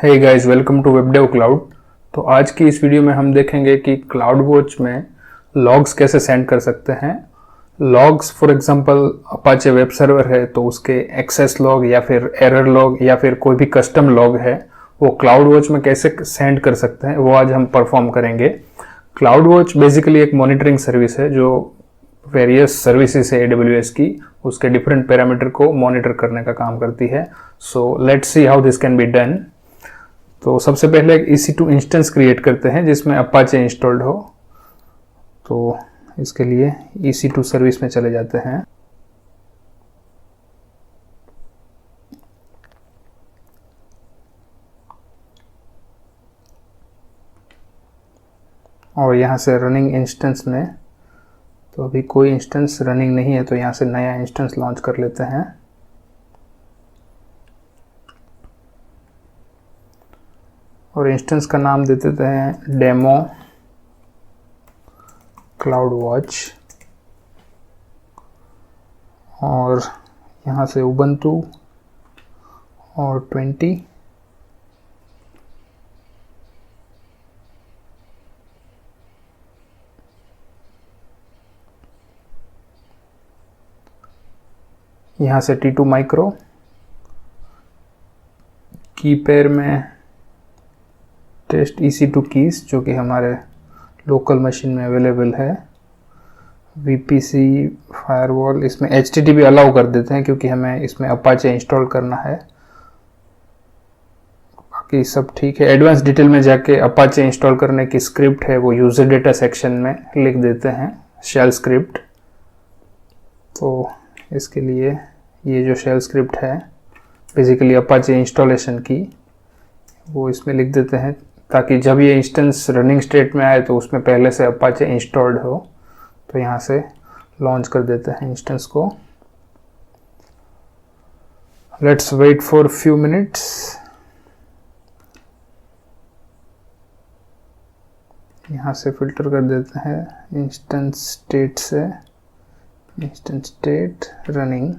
Hey guys, welcome to WebDev Cloud. तो आज की इस वीडियो में हम देखेंगे कि क्लाउड वॉच में लॉग्स कैसे सेंड कर सकते हैं। Logs for example Apache web server है तो उसके एक्सेस लॉग या फिर एरर लॉग या फिर कोई भी कस्टम लॉग है वो क्लाउड वॉच में कैसे सेंड कर सकते हैं, वो आज हम परफॉर्म करेंगे। क्लाउड वॉच बेसिकली एक मॉनिटरिंग सर्विस है जो वेरियस सर्विसेज है AWS की, उसके डिफरेंट पैरामीटर को मॉनिटर करने का काम करती है। So let's see how this can be done. तो सबसे पहले एक EC2 इंस्टेंस क्रिएट करते हैं जिसमें अपाचे इंस्टॉल्ड हो। तो इसके लिए EC2 सर्विस में चले जाते हैं और यहाँ से रनिंग इंस्टेंस में, तो अभी कोई इंस्टेंस रनिंग नहीं है तो यहाँ से नया इंस्टेंस लॉन्च कर लेते हैं। और इंस्टेंस का नाम दे देते हैं डेमो क्लाउड वॉच और यहाँ से उबंटू और 20 यहाँ से T2 माइक्रो की पेयर में टेस्ट EC2 कीज जो कि हमारे लोकल मशीन में अवेलेबल है। VPC फायरवॉल, इसमें HTTP अलाउ कर देते हैं क्योंकि हमें इसमें अपाचे इंस्टॉल करना है। बाकी सब ठीक है। एडवांस डिटेल में जाके अपाचे इंस्टॉल करने की स्क्रिप्ट है वो यूजर डेटा सेक्शन में लिख देते हैं, शेल स्क्रिप्ट। तो इसके लिए ये जो शेल स्क्रिप्ट है बेसिकली अपाचे इंस्टॉलेशन की, वो इसमें लिख देते हैं ताकि जब ये इंस्टेंस रनिंग स्टेट में आए तो उसमें पहले से अपाचे इंस्टॉल्ड हो। तो यहाँ से लॉन्च कर देते हैं इंस्टेंस को। Let's wait for few minutes. यहाँ से फिल्टर कर देते हैं इंस्टेंस स्टेट से, इंस्टेंस स्टेट रनिंग।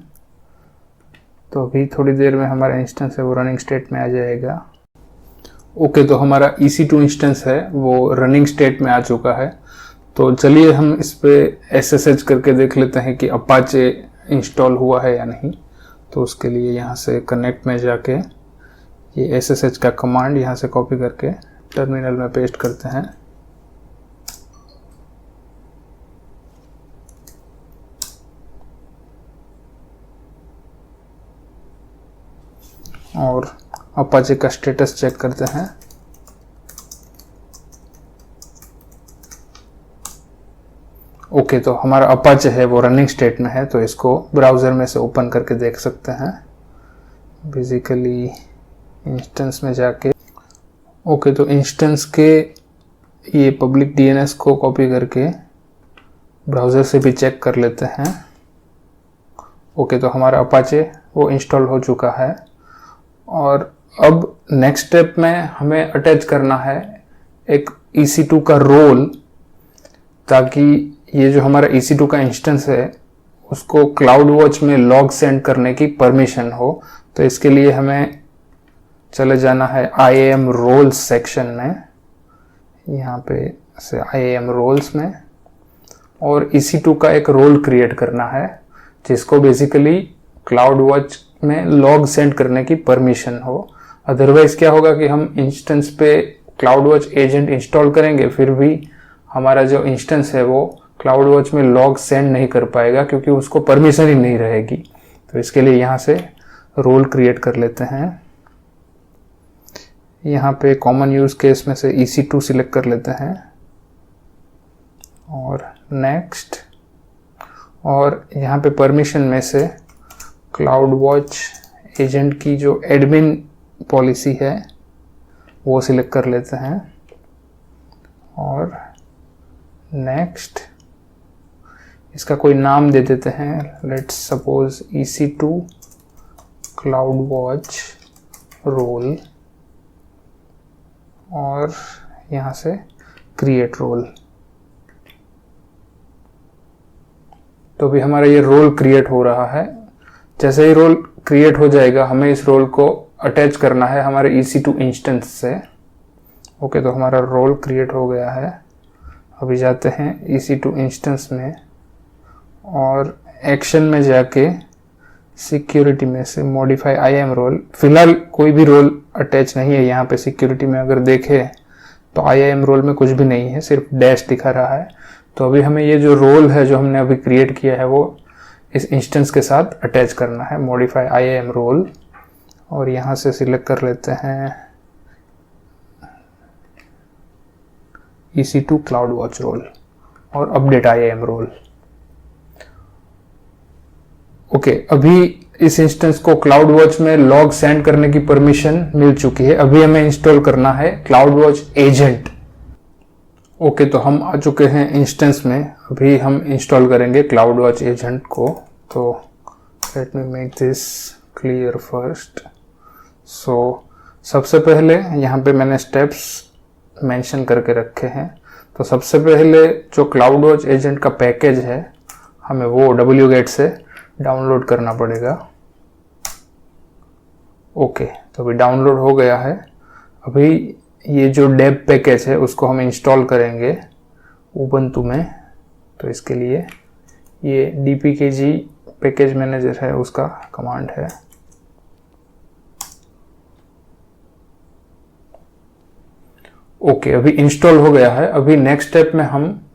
तो अभी थोड़ी देर में हमारा इंस्टेंस है वो रनिंग स्टेट में आ जाएगा। ओके, तो हमारा EC2 इंस्टेंस है वो रनिंग स्टेट में आ चुका है। तो चलिए हम इस पे SSH करके देख लेते हैं कि अपाचे इंस्टॉल हुआ है या नहीं। तो उसके लिए यहाँ से कनेक्ट में जाके ये SSH का कमांड यहाँ से कॉपी करके टर्मिनल में पेस्ट करते हैं। और अपाचे का स्टेटस चेक करते हैं। ओके, तो हमारा अपाचे है वो रनिंग स्टेट में है, तो इसको ब्राउज़र में से ओपन करके देख सकते हैं। बेसिकली इंस्टेंस में जाके ओके, तो इंस्टेंस के ये पब्लिक DNS को कॉपी करके ब्राउज़र से भी चेक कर लेते हैं। ओके, तो हमारा अपाचे वो इंस्टॉल हो चुका है। और अब नेक्स्ट स्टेप में हमें अटैच करना है एक EC2 का रोल, ताकि ये जो हमारा EC2 का इंस्टेंस है उसको क्लाउड वॉच में लॉग सेंड करने की परमिशन हो। तो इसके लिए हमें चले जाना है IAM रोल्स सेक्शन में, यहाँ पे से IAM रोल्स में, और EC2 का एक रोल क्रिएट करना है जिसको बेसिकली क्लाउड वॉच में लॉग सेंड करने की परमिशन हो। अदरवाइज क्या होगा कि हम इंस्टेंस पे क्लाउड वॉच एजेंट इंस्टॉल करेंगे फिर भी हमारा जो इंस्टेंस है वो क्लाउड वॉच में लॉग सेंड नहीं कर पाएगा क्योंकि उसको परमिशन ही नहीं रहेगी। तो इसके लिए यहाँ से रोल क्रिएट कर लेते हैं। यहाँ पे कॉमन यूज केस में से EC2 सिलेक्ट कर लेते हैं और नेक्स्ट, और यहाँ पे परमिशन में से क्लाउड वॉच एजेंट की जो एडमिन पॉलिसी है वो सिलेक्ट कर लेते हैं और नेक्स्ट इसका कोई नाम दे देते हैं। Let's suppose EC2 cloud watch role और यहाँ से क्रिएट रोल। तो भी हमारा ये रोल क्रिएट हो रहा है। जैसे ही रोल क्रिएट हो जाएगा हमें इस रोल को अटैच करना है हमारे EC2 इंस्टेंस से। ओके, तो हमारा रोल क्रिएट हो गया है। अभी जाते हैं EC2 इंस्टेंस में और एक्शन में जाके सिक्योरिटी में से मॉडिफाई IAM रोल। फिलहाल कोई भी रोल अटैच नहीं है यहाँ पे। सिक्योरिटी में अगर देखें तो IAM रोल में कुछ भी नहीं है, सिर्फ डैश दिखा रहा है। तो अभी हमें ये जो रोल है जो हमने अभी क्रिएट किया है वो इस इंस्टेंस के साथ अटैच करना है, मॉडिफाई IAM रोल। और यहाँ से सिलेक्ट कर लेते हैं EC2 CloudWatch रोल और अपडेट IAM रोल। ओके, अभी इस इंस्टेंस को CloudWatch में लॉग सेंड करने की परमिशन मिल चुकी है। अभी हमें इंस्टॉल करना है CloudWatch एजेंट। ओके, तो हम आ चुके हैं इंस्टेंस में। अभी हम इंस्टॉल करेंगे CloudWatch एजेंट को। तो let me make this clear first. So सबसे पहले यहाँ पे मैंने स्टेप्स मेंशन करके रखे हैं। तो सबसे पहले जो CloudWatch एजेंट का पैकेज है हमें वो wget से डाउनलोड करना पड़ेगा। ओके, तो अभी डाउनलोड हो गया है। अभी ये जो डेव पैकेज है उसको हम इंस्टॉल करेंगे उबंटू में। तो इसके लिए ये dpkg पैकेज मैनेजर है, उसका कमांड है। ओके, अभी इंस्टॉल हो गया है। अभी नेक्स्ट स्टेप में हम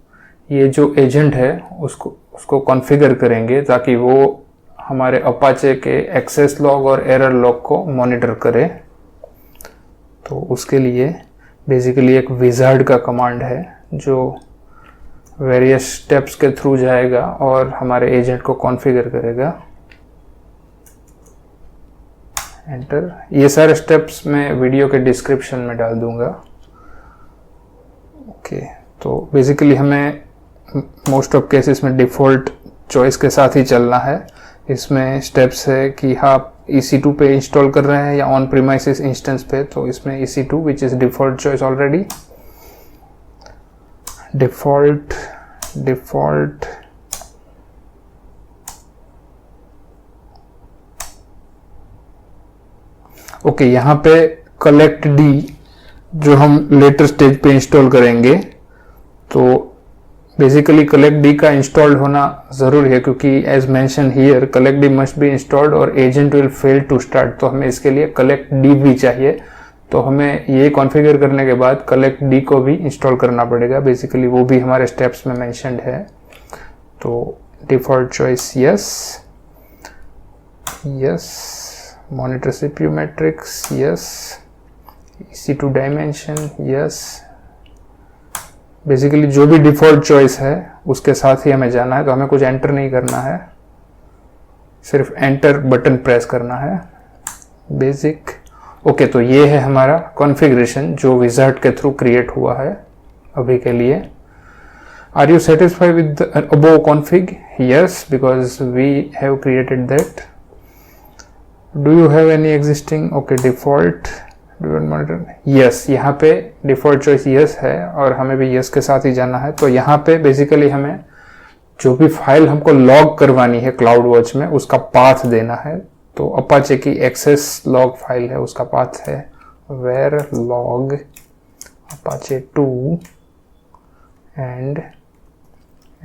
ये जो एजेंट है उसको कॉन्फ़िगर करेंगे ताकि वो हमारे अपाचे के एक्सेस लॉग और एरर लॉग को मॉनिटर करे। तो उसके लिए बेसिकली एक विजार्ड का कमांड है जो वेरियस स्टेप्स के थ्रू जाएगा और हमारे एजेंट को कॉन्फ़िगर करेगा। एंटर। ये सारे स्टेप्स मैं वीडियो के डिस्क्रिप्शन में डाल दूंगा। ओके, तो बेसिकली हमें मोस्ट ऑफ केसेस में डिफ़ॉल्ट चॉइस के साथ ही चलना है। इसमें स्टेप्स है कि आप EC2 पे इंस्टॉल कर रहे हैं या ऑन प्रीमाइसिस इंस्टेंस पे। तो इसमें EC2 which is default choice already. Default okay, यहाँ पे कलेक्ट डी जो हम लेटर स्टेज पे इंस्टॉल करेंगे। तो बेसिकली कलेक्ट डी का इंस्टॉल्ड होना जरूरी है क्योंकि as mention here collectd must be installed और agent will fail to start. तो हमें इसके लिए कलेक्ट डी भी चाहिए। तो हमें ये कॉन्फ़िगर करने के बाद कलेक्ट डी को भी इंस्टॉल करना पड़ेगा। बेसिकली वो भी हमारे स्टेप्स में मेंशन्ड है। तो default choice yes, monitor CPU matrix yes, EC2 dimension yes. Basically जो भी डिफ़ॉल्ट चॉइस है उसके साथ ही हमें जाना है। तो हमें कुछ एंटर नहीं करना है, सिर्फ एंटर बटन प्रेस करना है। बेसिक। ओके, तो ये है हमारा कॉन्फ़िगरेशन जो विजार्ड के थ्रू क्रिएट हुआ है अभी के लिए। Are you satisfied with above config? Yes, because we have created that. Do you have any existing? Okay, default monitor yes. यहाँ पे डिफ़ॉल्ट चॉइस यस है और हमें भी यस के साथ ही जाना है। तो यहाँ पे बेसिकली हमें जो भी फाइल हमको लॉग करवानी है CloudWatch में उसका पाथ देना है। तो अपाचे की एक्सेस लॉग फाइल है, उसका पाथ है where log apache2 and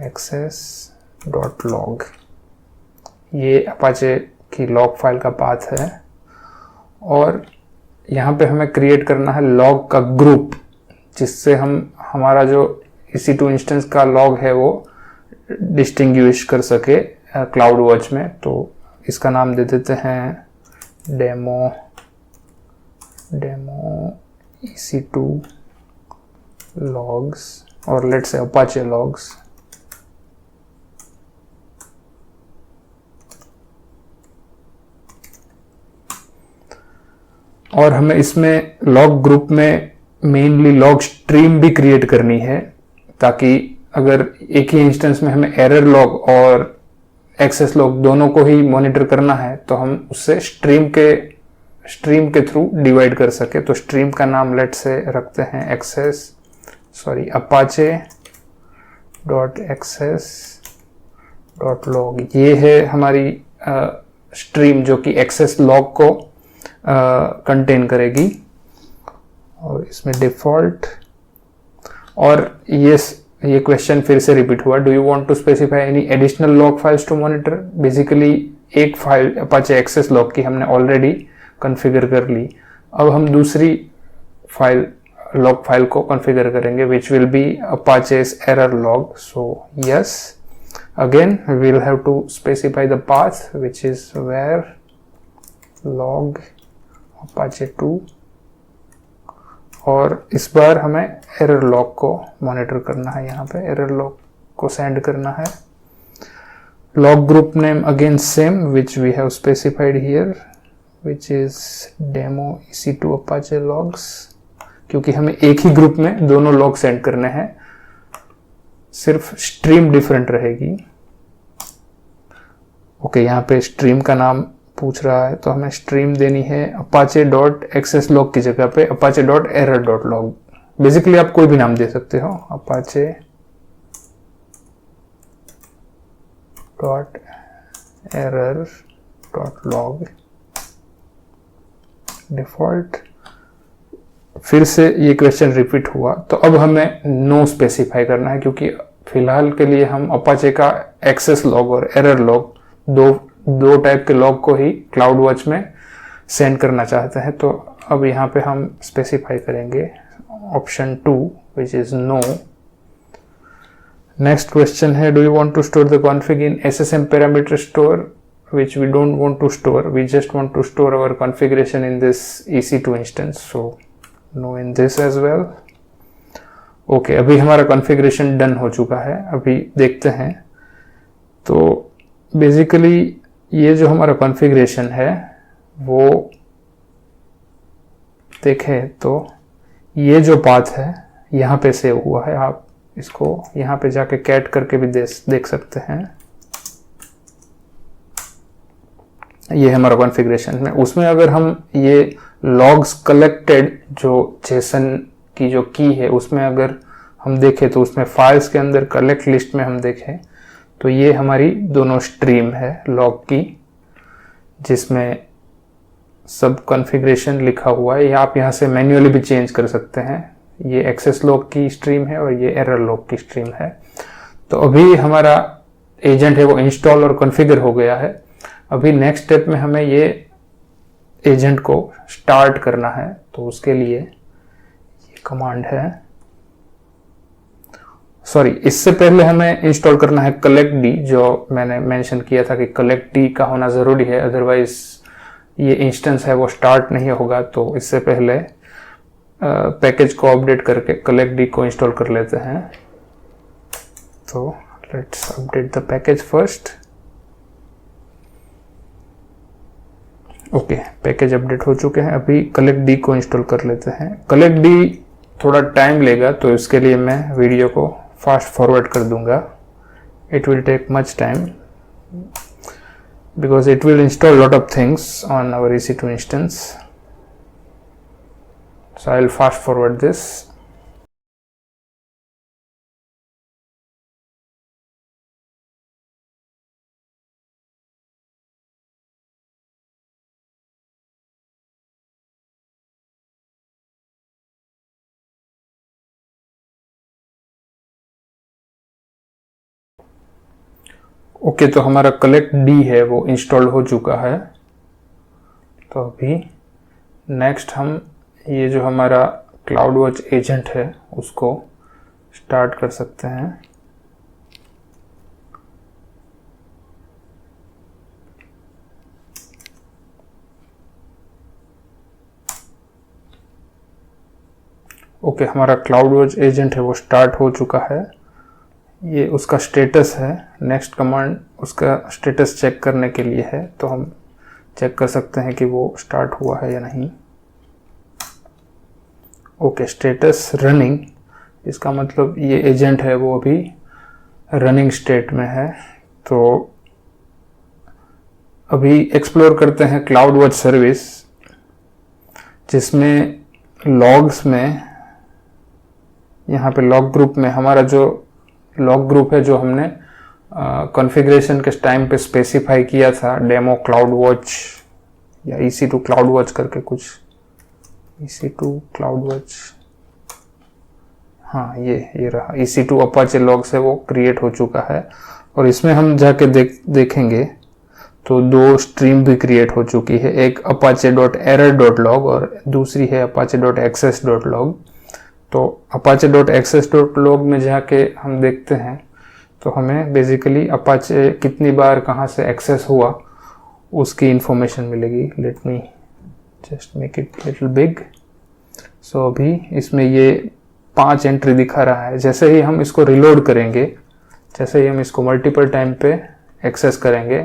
access.log। ये अपाचे की लॉग फाइल का पाथ है। और यहाँ पे हमें क्रिएट करना है लॉग का ग्रुप जिससे हम हमारा जो EC2 इंस्टेंस का लॉग है वो डिस्टिंग्विश कर सके CloudWatch में। तो इसका नाम दे देते हैं डेमो EC2 logs और लेट्स से Apache logs। और हमें इसमें लॉग ग्रुप में मेनली लॉग स्ट्रीम भी क्रिएट करनी है ताकि अगर एक ही इंस्टेंस में हमें एरर लॉग और एक्सेस लॉग दोनों को ही मॉनिटर करना है तो हम उससे स्ट्रीम के थ्रू डिवाइड कर सके। तो स्ट्रीम का नाम लेट से रखते हैं apache.access.log। ये है हमारी स्ट्रीम जो कि एक्सेस लॉग को कंटेन करेगी। और इसमें डिफ़ॉल्ट, और ये क्वेश्चन फिर से रिपीट हुआ, do you want to specify any additional log files to monitor. Basically एक फाइल अपाचे एक्सेस लॉग की हमने ऑलरेडी कॉन्फ़िगर कर ली, अब हम दूसरी फाइल लॉग फाइल को कॉन्फ़िगर करेंगे which will be Apache's error log. So yes, again we will have to specify the path which is where log Apache 2, और इस बार हमें एरर लॉग को मॉनिटर करना है, यहाँ पे एरर लॉग को सेंड करना है। Log group name again same which we have specified here which is demo EC2 Apache logs, क्योंकि हमें एक ही ग्रुप में दोनों लॉग सेंड करने हैं, सिर्फ स्ट्रीम डिफरेंट रहेगी। ओके, यहाँ पे स्ट्रीम का नाम पूछ रहा है तो हमें स्ट्रीम देनी है अपाचे डॉट एक्सेस लॉग की जगह पे Apache dot error dot log. Basically आप कोई भी नाम दे सकते हो, Apache dot error dot log default. फिर से ये क्वेश्चन रिपीट हुआ, तो अब हमें नो स्पेसिफाई करना है, क्योंकि फिलहाल के लिए हम अपाचे का एक्सेस लॉग और एरर लॉग दो टाइप के लॉग को ही क्लाउड वॉच में सेंड करना चाहते हैं। तो अब यहाँ पे हम स्पेसिफाई करेंगे option 2 which is no. Next question है, do you want to store the config in SSM parameter store which we don't want to store, we just want to store our configuration in this EC2 instance, so no in this as well. Okay, अभी हमारा configuration done हो चुका है, अभी देखते हैं। तो basically ये जो हमारा configuration है वो देखें तो ये जो path है यहाँ पे सेव हुआ है, आप इसको यहाँ पे जाके कैट करके भी देख सकते हैं। ये हमारा कॉन्फ़िगरेशन में, उसमें अगर हम ये लॉग्स कलेक्टेड जो जेसन की जो की है उसमें अगर हम देखें तो उसमें फाइल्स के अंदर कलेक्ट लिस्ट में हम देखें तो ये हमारी दोनों स्ट्रीम है लॉग की, जिसमें सब कॉन्फ़िगरेशन लिखा हुआ है। आप यहाँ से मैन्युअली भी चेंज कर सकते हैं। ये एक्सेस लॉग की स्ट्रीम है और ये एरर लॉग की स्ट्रीम है। तो अभी हमारा एजेंट है वो इंस्टॉल और कॉन्फ़िगर हो गया है। अभी नेक्स्ट स्टेप में हमें ये एजेंट को स्टार्ट करना है, तो उसके लिए ये कमांड है, सॉरी इससे पहले हमें इंस्टॉल करना है कलेक्ट डी, जो मैंने मेंशन किया था कि कलेक्ट डी का होना ज़रूरी है, अदरवाइज ये इंस्टेंस है वो स्टार्ट नहीं होगा। तो इससे पहले पैकेज को अपडेट करके कलेक्ट डी को इंस्टॉल कर लेते हैं। तो let's update the package first. Okay, package update हो चुके हैं। अभी कलेक्ट डी को इंस्टॉल कर लेते हैं। कलेक्ट डी थोड़ा टाइम लेगा, तो इसके लिए मैं वीडियो को फास्ट फॉरवर्ड कर दूंगा। It will take much time because it will install lot of things on our EC2 instance, so I will fast forward this. Okay, तो हमारा कलेक्ट डी है वो इंस्टॉल हो चुका है। तो अभी नेक्स्ट हम ये जो हमारा क्लाउड वॉच एजेंट है उसको स्टार्ट कर सकते हैं। ओके, हमारा क्लाउड वॉच एजेंट है वो स्टार्ट हो चुका है। ये उसका स्टेटस है। नेक्स्ट कमांड उसका स्टेटस चेक करने के लिए है, तो हम चेक कर सकते हैं कि वो स्टार्ट हुआ है या नहीं। ओके, स्टेटस रनिंग, इसका मतलब ये एजेंट है वो अभी रनिंग स्टेट में है। तो अभी एक्सप्लोर करते हैं क्लाउड वॉच सर्विस, जिसमें लॉग्स में यहाँ पे लॉग ग्रुप में हमारा जो लॉग ग्रुप है जो हमने कॉन्फ़िगरेशन के टाइम पे स्पेसिफाई किया था डेमो क्लाउड वॉच या EC2 क्लाउड वॉच करके कुछ, EC2 क्लाउड वॉच, हाँ ये रहा EC2 अपाचे लॉग से वो क्रिएट हो चुका है। और इसमें हम जाके देखेंगे तो 2 स्ट्रीम भी क्रिएट हो चुकी है, एक apache.error.log और दूसरी है apache.access.log। तो apache.access.log में जाके हम देखते हैं तो हमें बेसिकली अपाचे कितनी बार कहाँ से एक्सेस हुआ उसकी इंफॉर्मेशन मिलेगी। Let me just make it little big. So अभी इसमें ये 5 एंट्री दिखा रहा है। जैसे ही हम इसको रिलोड करेंगे, जैसे ही हम इसको मल्टीपल टाइम पे एक्सेस करेंगे,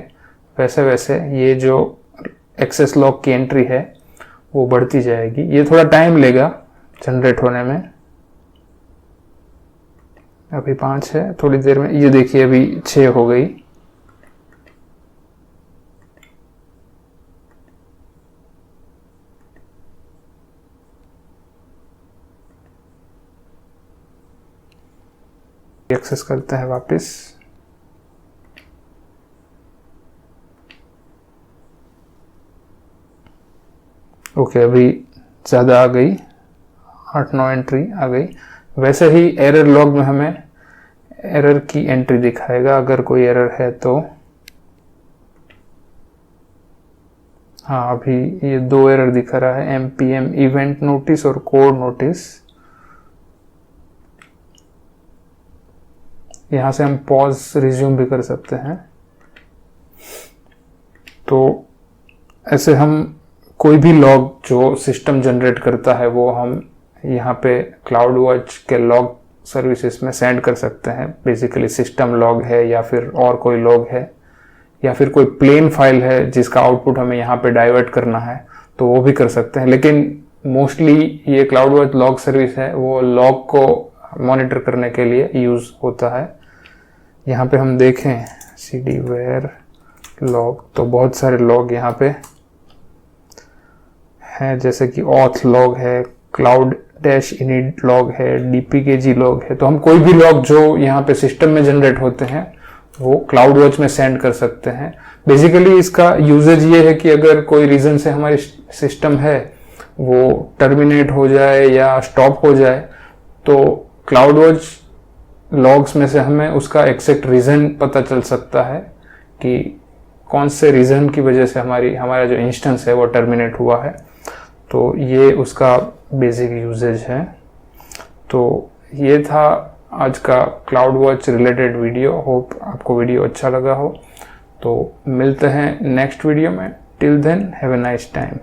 वैसे वैसे ये जो एक्सेस लॉग की एंट्री है वो बढ़ती जाएगी। ये थोड़ा टाइम लेगा जनरेट होने में। अभी 5 है, थोड़ी देर में ये देखिए अभी 6 हो गई। एक्सेस करते हैं वापस। ओके, अभी ज़्यादा आ गई, 8-9 एंट्री आ गई। वैसे ही एरर लॉग में हमें एरर की एंट्री दिखाएगा अगर कोई एरर है तो। हाँ, अभी ये 2 एरर दिखा रहा है, MPM इवेंट नोटिस और कोड नोटिस। यहाँ से हम पॉज रिज्यूम भी कर सकते हैं। तो ऐसे हम कोई भी लॉग जो सिस्टम जनरेट करता है वो हम यहाँ पे क्लाउड वॉच के लॉग सर्विसेज में सेंड कर सकते हैं। बेसिकली सिस्टम लॉग है या फिर और कोई लॉग है या फिर कोई प्लेन फाइल है जिसका आउटपुट हमें यहाँ पे डाइवर्ट करना है तो वो भी कर सकते हैं। लेकिन मोस्टली ये क्लाउड वॉच लॉग सर्विस है वो लॉग को मॉनिटर करने के लिए यूज होता है। यहाँ पे हम देखें cd where लॉग, तो बहुत सारे लॉग यहाँ पे हैं, जैसे कि auth लॉग है, cloud-init लॉग है, dpkg लॉग है। तो हम कोई भी लॉग जो यहाँ पे सिस्टम में जनरेट होते हैं वो क्लाउड वॉच में सेंड कर सकते हैं। बेसिकली इसका यूजेज ये है कि अगर कोई रीजन से हमारी सिस्टम है वो टर्मिनेट हो जाए या स्टॉप हो जाए तो क्लाउड वॉच लॉग्स में से हमें उसका एग्जैक्ट रीजन पता चल सकता है कि कौन से रीजन की वजह से हमारा जो इंस्टेंस है वो टर्मिनेट हुआ है। तो ये उसका बेसिक यूजेज है। तो ये था आज का cloud watch related video. Hope आपको वीडियो अच्छा लगा हो। तो मिलते हैं नेक्स्ट वीडियो में। Till then have a nice time.